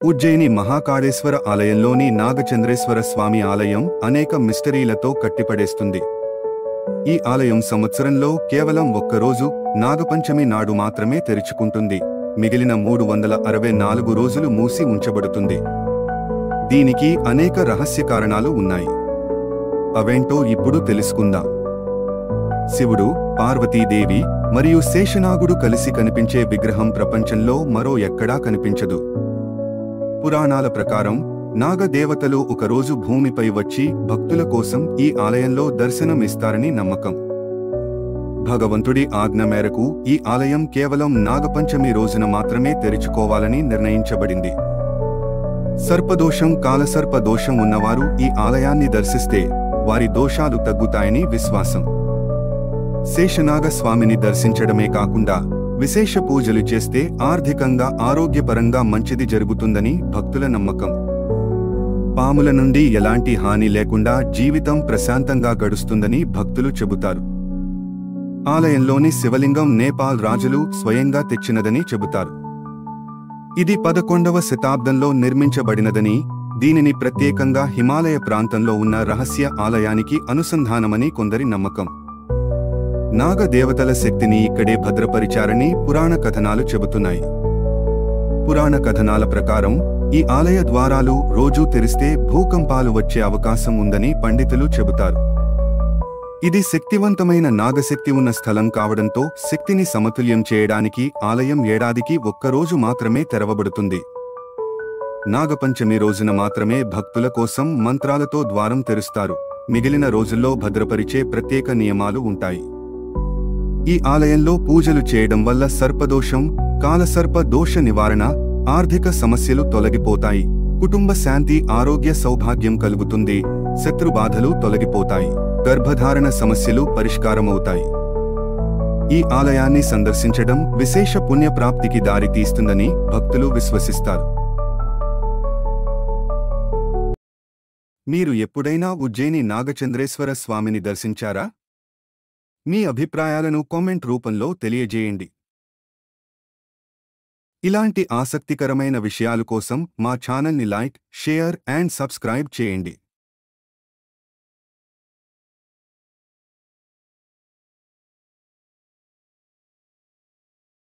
ఉజ్జయిని మహాకాళేశ్వర ఆలయంలోని నాగచంద్రేశ్వర స్వామి ఆలయం అనేక మిస్టరీలతో కట్టిపడేస్తుంది. ఈ ఆలయం సంవత్సరంలో కేవలం ఒక్కరోజు నాగపంచమి నాడు మాత్రమే తెరుచుకుంటుంది. మిగిలిన 364 రోజులు మూసి ఉంచబడుతుంది. దీనికి అనేక రహస్య కారణాలు ఉన్నాయి. అవేంటో ఇప్పుడు తెలుసుకుందాం. శివుడు, పార్వతీదేవి మరియు శేషనాగుడు కలిసి కనిపించే విగ్రహం ప్రపంచంలో మరో ఎక్కడా కనిపించదు. పురాణాల ప్రకారం నాగదేవతలు ఒకరోజు భూమిపై వచ్చి భక్తుల కోసం ఈ ఆలయంలో దర్శనం ఇస్తారని నమ్మకం. భగవంతుడి ఆజ్ఞ మేరకు ఈ ఆలయం కేవలం నాగపంచమి రోజున మాత్రమే తెరుచుకోవాలని నిర్ణయించబడింది. సర్పదోషం, కాలసర్ప దోషం ఉన్నవారు ఈ ఆలయాన్ని దర్శిస్తే వారి దోషాలు తగ్గుతాయని విశ్వాసం. శేషనాగ స్వామిని దర్శించడమే కాకుండా విశేష పూజలు చేస్తే ఆర్థికంగా, ఆరోగ్యపరంగా మంచిది జరుగుతుందని భక్తుల నమ్మకం. పాముల నుండి ఎలాంటి హాని లేకుండా జీవితం ప్రశాంతంగా గడుస్తుందని భక్తులు చెబుతారు. ఆలయంలోని శివలింగం నేపాల్ రాజులు స్వయంగా తెచ్చినదని చెబుతారు. ఇది 11వ శతాబ్దంలో నిర్మించబడినదని, దీనిని ప్రత్యేకంగా హిమాలయ ప్రాంతంలో ఉన్న రహస్య ఆలయానికి అనుసంధానమని కొందరి నమ్మకం. నాగదేవతల శక్తిని ఇక్కడే భద్రపరిచారని పురాణ కథనాలు చెబుతున్నాయి. పురాణ కథనాల ప్రకారం ఈ ఆలయ ద్వారాలు రోజూ తెరిస్తే భూకంపాలు వచ్చే అవకాశం ఉందని పండితులు చెబుతారు. ఇది శక్తివంతమైన నాగశక్తి ఉన్న స్థలం కావడంతో శక్తిని సమతుల్యం చేయడానికి ఆలయం ఏడాదికి ఒక్కరోజు మాత్రమే తెరవబడుతుంది. నాగపంచమి రోజున మాత్రమే భక్తుల కోసం మంత్రాలతో ద్వారం తెరుస్తారు. మిగిలిన రోజుల్లో భద్రపరిచే ప్రత్యేక నియమాలు ఉంటాయి. ఈ ఆలయంలో పూజలు చేయడం వల్ల సర్పదోషం, కాలసర్ప దోష నివారణ, ఆర్థిక సమస్యలు తొలగిపోతాయి, కుటుంబ శాంతి, ఆరోగ్య సౌభాగ్యం కలుగుతుంది, శత్రుబాధలు తొలగిపోతాయి, గర్భధారణ సమస్యలు పరిష్కారమవుతాయి. ఈ ఆలయాన్ని సందర్శించడం విశేష పుణ్యప్రాప్తికి దారి తీస్తుందని భక్తులు విశ్వసిస్తారు. మీరు ఎప్పుడైనా ఉజ్జయిని నాగచంద్రేశ్వర స్వామిని దర్శించారా? మీ అభిప్రాయాలను కామెంట్ రూపంలో తెలియజేయండి. ఇలాంటి ఆసక్తికరమైన విషయాల కోసం మా ఛానల్ని లైక్, షేర్ అండ్ సబ్స్క్రైబ్ చేయండి.